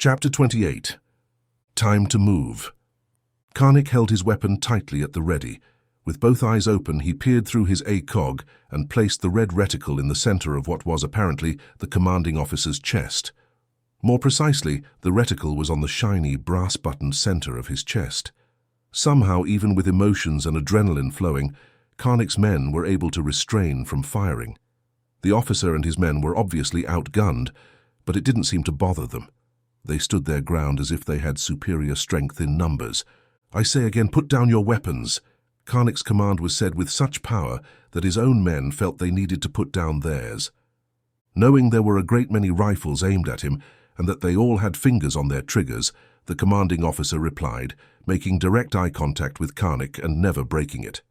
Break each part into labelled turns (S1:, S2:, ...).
S1: Chapter 28. Time to move. Karnik held his weapon tightly at the ready. With both eyes open, he peered through his ACOG and placed the red reticle in the center of what was apparently the commanding officer's chest. More precisely, the reticle was on the shiny, brass-buttoned center of his chest. Somehow, even with emotions and adrenaline flowing, Karnik's men were able to restrain from firing. The officer and his men were obviously outgunned, but it didn't seem to bother them. They stood their ground as if they had superior strength in numbers. "I say again, put down your weapons." Karnik's command was said with such power that his own men felt they needed to put down theirs. Knowing there were a great many rifles aimed at him and that they all had fingers on their triggers, the commanding officer replied, making direct eye contact with Karnik and never breaking it.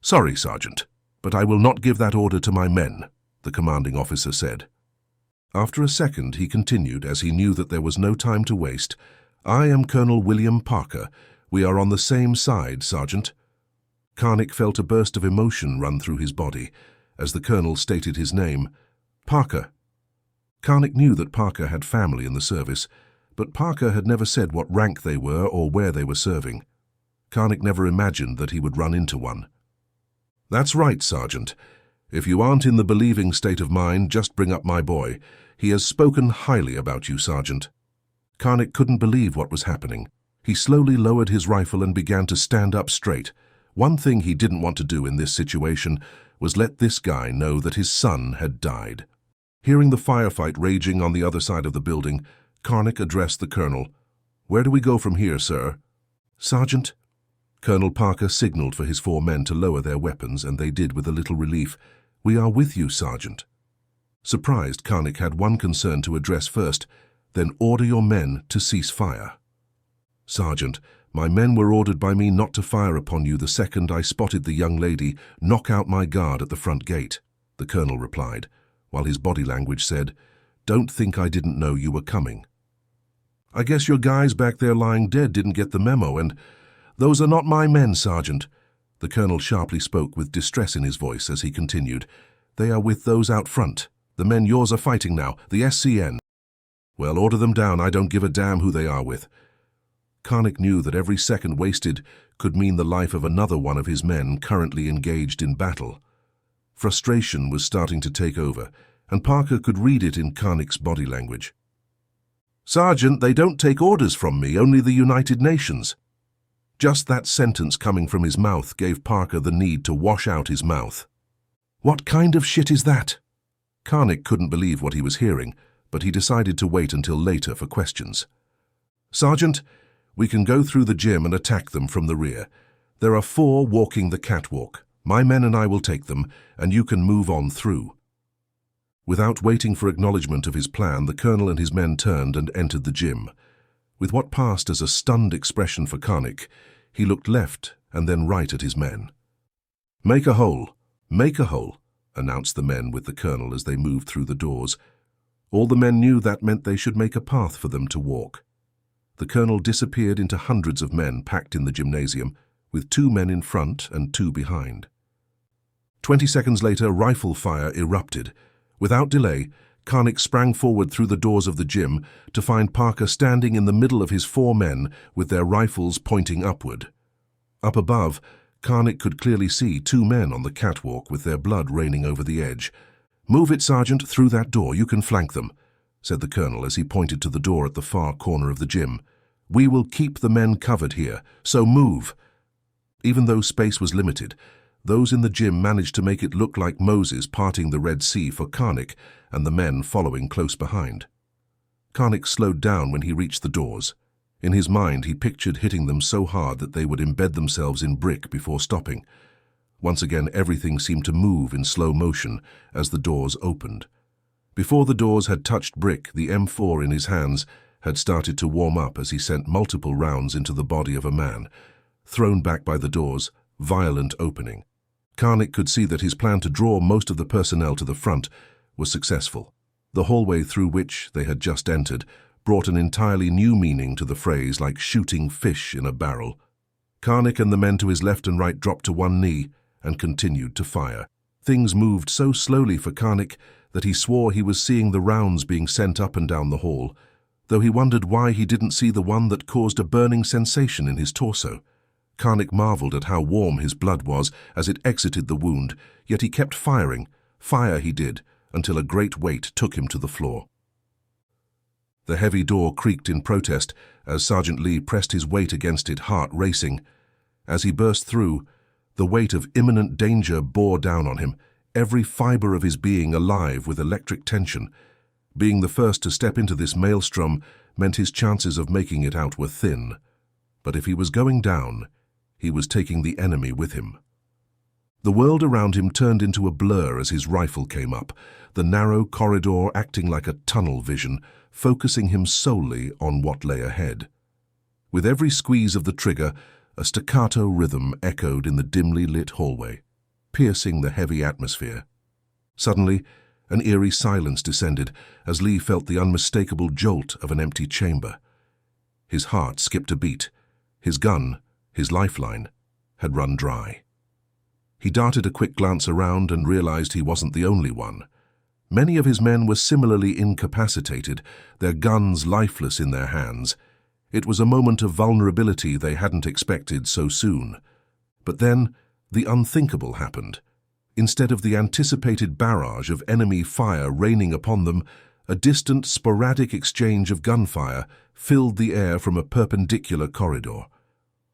S1: "Sorry, Sergeant, but I will not give that order to my men," the commanding officer said. After a second, he continued, as he knew that there was no time to waste. "I am Colonel William Parker. We are on the same side, Sergeant." Karnik felt a burst of emotion run through his body as the colonel stated his name. Parker. Karnik knew that Parker had family in the service, but Parker had never said what rank they were or where they were serving. Karnik never imagined that he would run into one. "That's right, Sergeant. If you aren't in the believing state of mind, just bring up my boy. He has spoken highly about you, Sergeant." Karnik couldn't believe what was happening. He slowly lowered his rifle and began to stand up straight. One thing he didn't want to do in this situation was let this guy know that his son had died. Hearing the firefight raging on the other side of the building, Karnik addressed the colonel. "Where do we go from here, sir?" "Sergeant." Colonel Parker signaled for his 4 men to lower their weapons, and they did with a little relief. "We are with you, Sergeant." Surprised, Karnik had one concern to address first, then order your men to cease fire. "Sergeant, my men were ordered by me not to fire upon you the second I spotted the young lady knock out my guard at the front gate," the colonel replied, while his body language said, "Don't think I didn't know you were coming." "I guess your guys back there lying dead didn't get the memo, and those are not my men, Sergeant." The colonel sharply spoke with distress in his voice as he continued, "They are with those out front. The men yours are fighting now, the SCN. "Well, order them down. I don't give a damn who they are with." Karnik knew that every second wasted could mean the life of another one of his men currently engaged in battle. Frustration was starting to take over, and Parker could read it in Karnik's body language. "Sergeant, they don't take orders from me, only the United Nations." Just that sentence coming from his mouth gave Parker the need to wash out his mouth. "What kind of shit is that?" Karnik couldn't believe what he was hearing, but he decided to wait until later for questions. "Sergeant, we can go through the gym and attack them from the rear. There are 4 walking the catwalk. My men and I will take them, and you can move on through." Without waiting for acknowledgement of his plan, the colonel and his men turned and entered the gym. With what passed as a stunned expression for Karnik, he looked left and then right at his men. "Make a hole! Make a hole!" announced the men with the colonel as they moved through the doors. All the men knew that meant they should make a path for them to walk. The colonel disappeared into hundreds of men packed in the gymnasium, with 2 men in front and 2 behind. 20 seconds later, rifle fire erupted. Without delay, Karnik sprang forward through the doors of the gym to find Parker standing in the middle of his 4 men with their rifles pointing upward. Up above, Karnik could clearly see 2 men on the catwalk with their blood raining over the edge. "Move it, Sergeant, through that door. You can flank them," said the colonel as he pointed to the door at the far corner of the gym. "We will keep the men covered here, so move." Even though space was limited, those in the gym managed to make it look like Moses parting the Red Sea for Karnik and the men following close behind. Karnik slowed down when he reached the doors. In his mind, he pictured hitting them so hard that they would embed themselves in brick before stopping. Once again, everything seemed to move in slow motion as the doors opened. Before the doors had touched brick, the M4 in his hands had started to warm up as he sent multiple rounds into the body of a man. Thrown back by the doors, violent opening. Karnik could see that his plan to draw most of the personnel to the front was successful. The hallway through which they had just entered brought an entirely new meaning to the phrase, like shooting fish in a barrel. Karnik and the men to his left and right dropped to one knee and continued to fire. Things moved so slowly for Karnik that he swore he was seeing the rounds being sent up and down the hall. though he wondered why he didn't see the one that caused a burning sensation in his torso. Karnik marveled at how warm his blood was as it exited the wound, yet he kept firing. Fire he did, until a great weight took him to the floor. The heavy door creaked in protest as Sergeant Lee pressed his weight against it, heart racing. As he burst through, the weight of imminent danger bore down on him, every fiber of his being alive with electric tension. Being the first to step into this maelstrom meant his chances of making it out were thin. But if he was going down, he was taking the enemy with him. The world around him turned into a blur as his rifle came up, the narrow corridor acting like a tunnel vision, focusing him solely on what lay ahead. With every squeeze of the trigger, a staccato rhythm echoed in the dimly lit hallway, piercing the heavy atmosphere. Suddenly, an eerie silence descended as Lee felt the unmistakable jolt of an empty chamber. His heart skipped a beat. His gun, his lifeline, had run dry. He darted a quick glance around and realized he wasn't the only one. Many of his men were similarly incapacitated, their guns lifeless in their hands. It was a moment of vulnerability they hadn't expected so soon. But then, the unthinkable happened. Instead of the anticipated barrage of enemy fire raining upon them, a distant, sporadic exchange of gunfire filled the air from a perpendicular corridor.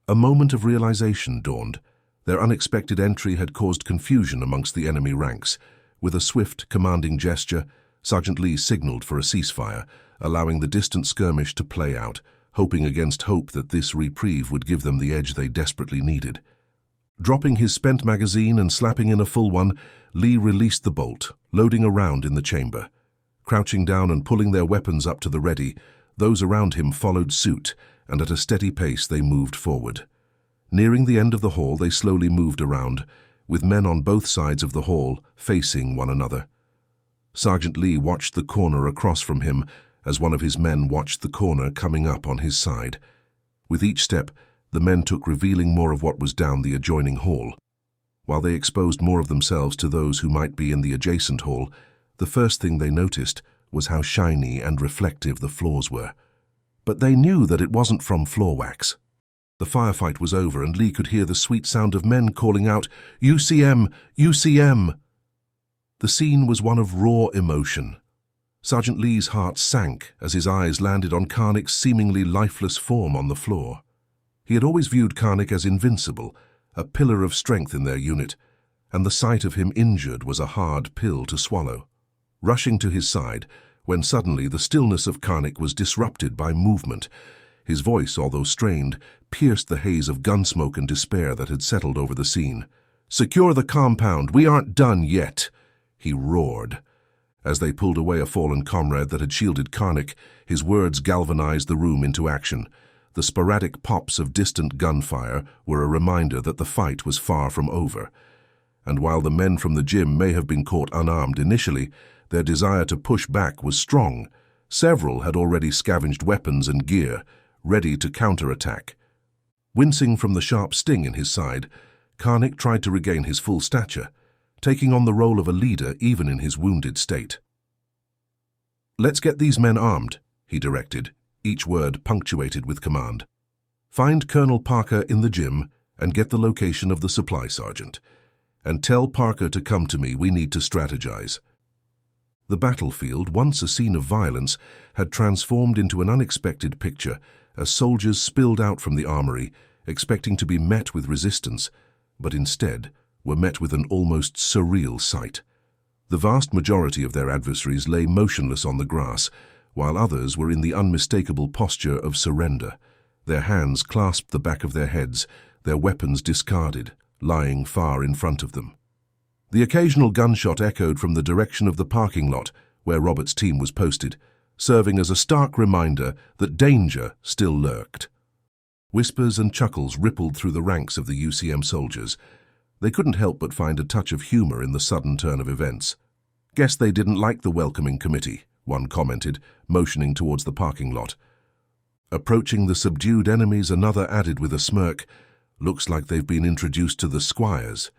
S1: A moment of realization dawned. Their unexpected entry had caused confusion amongst the enemy ranks. With a swift, commanding gesture, Sergeant Lee signaled for a ceasefire, allowing the distant skirmish to play out, hoping against hope that this reprieve would give them the edge they desperately needed. Dropping his spent magazine and slapping in a full one, Lee released the bolt, loading a round in the chamber. Crouching down and pulling their weapons up to the ready, those around him followed suit, and at a steady pace they moved forward. Nearing the end of the hall, they slowly moved around, with men on both sides of the hall facing one another. Sergeant Lee watched the corner across from him as one of his men watched the corner coming up on his side. With each step, the men took revealing more of what was down the adjoining hall. While they exposed more of themselves to those who might be in the adjacent hall, the first thing they noticed was how shiny and reflective the floors were. But they knew that it wasn't from floor wax. The firefight was over and Lee could hear the sweet sound of men calling out, "UCM! UCM!" The scene was one of raw emotion. Sergeant Lee's heart sank as his eyes landed on Karnik's seemingly lifeless form on the floor. He had always viewed Karnik as invincible, a pillar of strength in their unit, and the sight of him injured was a hard pill to swallow. Rushing to his side, when suddenly the stillness of Karnik was disrupted by movement. His voice, although strained, pierced the haze of gunsmoke and despair that had settled over the scene. "Secure the compound! We aren't done yet!" he roared. As they pulled away a fallen comrade that had shielded Karnik, his words galvanized the room into action. The sporadic pops of distant gunfire were a reminder that the fight was far from over. And while the men from the gym may have been caught unarmed initially, their desire to push back was strong. Several had already scavenged weapons and gear, ready to counterattack. Wincing from the sharp sting in his side, Karnik tried to regain his full stature, taking on the role of a leader even in his wounded state. "Let's get these men armed," he directed, each word punctuated with command. "Find Colonel Parker in the gym and get the location of the supply sergeant. And tell Parker to come to me, we need to strategize." The battlefield, once a scene of violence, had transformed into an unexpected picture as soldiers spilled out from the armory, expecting to be met with resistance, but instead were met with an almost surreal sight. The vast majority of their adversaries lay motionless on the grass, while others were in the unmistakable posture of surrender. Their hands clasped the back of their heads, their weapons discarded, lying far in front of them. The occasional gunshot echoed from the direction of the parking lot where Robert's team was posted, serving as a stark reminder that danger still lurked. Whispers and chuckles rippled through the ranks of the UCM soldiers. They couldn't help but find a touch of humor in the sudden turn of events. "Guess they didn't like the welcoming committee," one commented, motioning towards the parking lot. Approaching the subdued enemies, another added with a smirk, "Looks like they've been introduced to the squires."